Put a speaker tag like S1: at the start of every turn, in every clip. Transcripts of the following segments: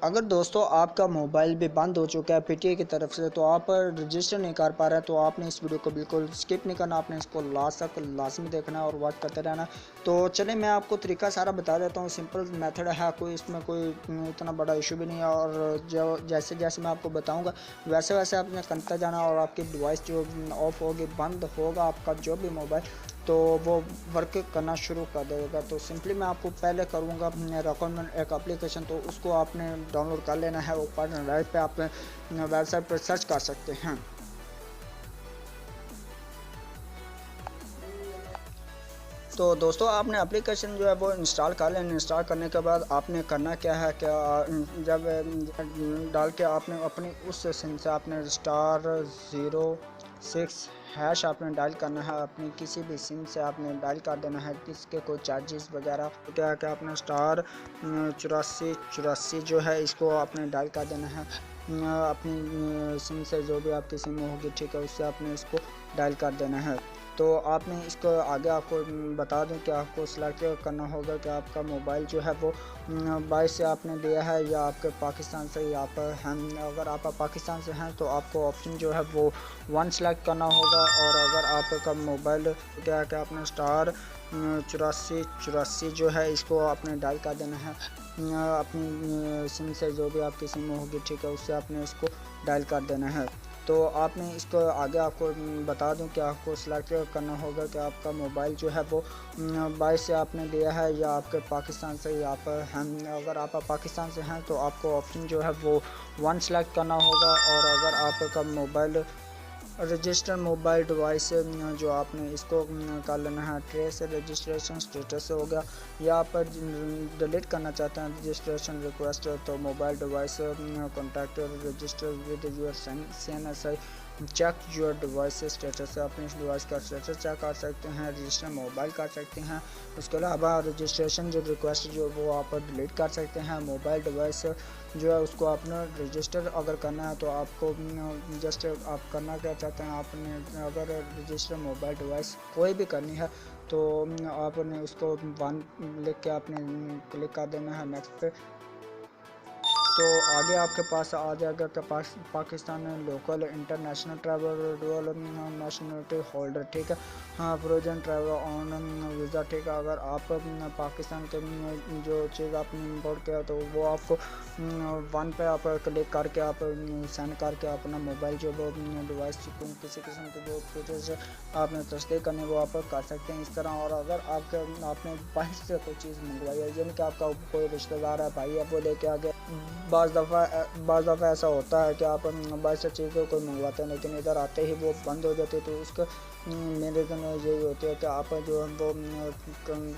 S1: अगर दोस्तों आपका मोबाइल भी बंद हो चुका है पीटीआई की तरफ से, तो आप रजिस्टर नहीं कर पा रहे हैं, तो आपने इस वीडियो को बिल्कुल स्किप नहीं करना, आपने इसको लास्ट तक लाजमी देखना और वॉच करते रहना। तो चलिए मैं आपको तरीका सारा बता देता हूँ। सिंपल मेथड है, कोई इसमें कोई इतना बड़ा इशू भी नहीं है। और जो जैसे जैसे मैं आपको बताऊँगा वैसे वैसे आपने करते जाना और आपकी डिवाइस जो ऑफ होगी, बंद होगा आपका जो भी मोबाइल, तो वो वर्क करना शुरू कर देगा। तो सिंपली मैं आपको पहले करूँगा रिकमेंड एक एप्लीकेशन, तो उसको आपने डाउनलोड कर लेना है। ऊपर राइट पे आप वेबसाइट पर सर्च कर सकते हैं। तो दोस्तों आपने एप्लीकेशन जो है वो इंस्टॉल कर लेना। इंस्टॉल करने के बाद आपने करना क्या है, क्या जब डाल के आपने अपनी उस सिम से आपने *06# आपने डायल करना है। अपनी किसी भी सिम से आपने डायल कर देना है, इसके कोई चार्जेस वगैरह क्या है कि आपने *8484 जो है इसको आपने डायल कर देना है। अपनी सिम से जो भी आपकी सिम होगी, ठीक है, उससे आपने इसको डायल कर देना है। तो आपने इसको आगे आपको बता दूं कि आपको सिलेक्ट करना होगा कि आपका मोबाइल जो है वो 22 से आपने दिया है या आपके पाकिस्तान से या आप हैं। अगर आप पाकिस्तान से हैं तो आपको ऑप्शन जो है वो 1 सेलेक्ट करना होगा। और अगर आपका मोबाइल क्या है कि आपने *8484 जो है इसको आपने डायल कर देना है। अपनी सिम से जो भी आपकी सिम होगी, ठीक है, उससे आपने इसको डायल कर देना है। तो आपने इसको आगे आपको बता दूं कि आपको सिलेक्ट करना होगा कि आपका मोबाइल जो है वो 22 से आपने दिया है या आपके पाकिस्तान से या आप हैं। अगर आप पाकिस्तान से हैं तो आपको ऑप्शन जो है वो 1 सेलेक्ट करना होगा। और अगर आपका मोबाइल रजिस्टर मोबाइल डिवाइस जो आपने इसको कर लेना है ट्रेस रजिस्ट्रेशन स्टेटस हो गया, या आप डिलीट करना चाहते हैं रजिस्ट्रेशन रिक्वेस्ट, तो mobile device contact register with your CNSI check your device status से अपने इस डिवाइस का स्टेटस चेक कर सकते हैं, रजिस्टर मोबाइल कर सकते हैं। उसके अलावा रजिस्ट्रेशन जो रिक्वेस्ट जो वो आप डिलीट कर सकते हैं। मोबाइल डिवाइस जो है उसको आपने रजिस्टर अगर करना है तो आपको जस्ट आप करना क्या चाहते हैं, आपने अगर रजिस्टर मोबाइल डिवाइस कोई भी करनी है तो आपने उसको 1 लिख के आपने क्लिक कर देना है नेक्स्ट पे। तो आगे आपके पास आ जाएगा कि Pakistan local international travel dual nationality holder, ठीक है, हाँ, फ्रोजन ट्रैवल ऑन वीज़ा, ठीक है। अगर आप पाकिस्तान के जो चीज़ आपने इम्पोर्ट किया तो वो आप 1 पे आप क्लिक करके आप सेंड करके अपना मोबाइल जो वो डिवाइस किसी किस्म के जो फीचर्स आपने तस्दीक करने वो आप कर सकते हैं इस तरह। और अगर आपने बाहर से कोई चीज़ मंगवाई है, यानी कि आपका कोई रिश्तेदार है, भाई है, वो लेके आ गया। बाज़ दफ़ा ऐसा होता है कि आप बाहर से चीज़ें कोई मंगवाते हैं लेकिन इधर आते ही वो बंद हो जाती है। तो उसका मेरे रीज़न यही होती है कि आप जो है वो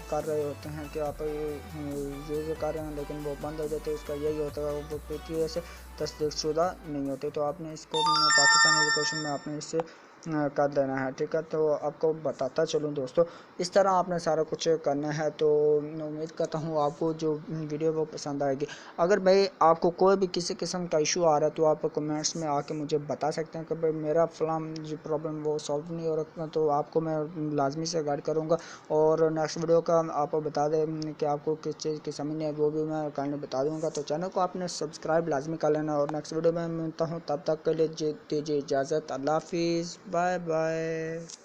S1: कर रहे होते हैं कि आप यूज़ कर रहे हैं लेकिन वो बंद हो जाते हैं। उसका यही होता है वो पीटीआई से तस्दीकशुदा नहीं होती। तो आपने इसको पाकिस्तान एजुकेशन में आपने इससे कर देना है, ठीक है। तो आपको बताता चलूँ दोस्तों, इस तरह आपने सारा कुछ करना है। तो उम्मीद करता हूँ आपको जो वीडियो वो पसंद आएगी। अगर भाई आपको कोई भी किसी किस्म का इशू आ रहा है तो आप कमेंट्स में आके मुझे बता सकते हैं कि भाई मेरा फलाम जो प्रॉब्लम वो सॉल्व नहीं हो रहा, तो आपको मैं लाजमी से गाइड करूँगा। और नेक्स्ट वीडियो का आप बता दें कि आपको किस चीज़ की समझ नहीं है, वो भी मैं काइंडली बता दूँगा। तो चैनल को आपने सब्सक्राइब लाजमी कर लेना। और नेक्स्ट वीडियो में मिलता हूँ, तब तक के लिए दीजिए इजाज़त। अल्लाह हाफिज़, बाय बाय।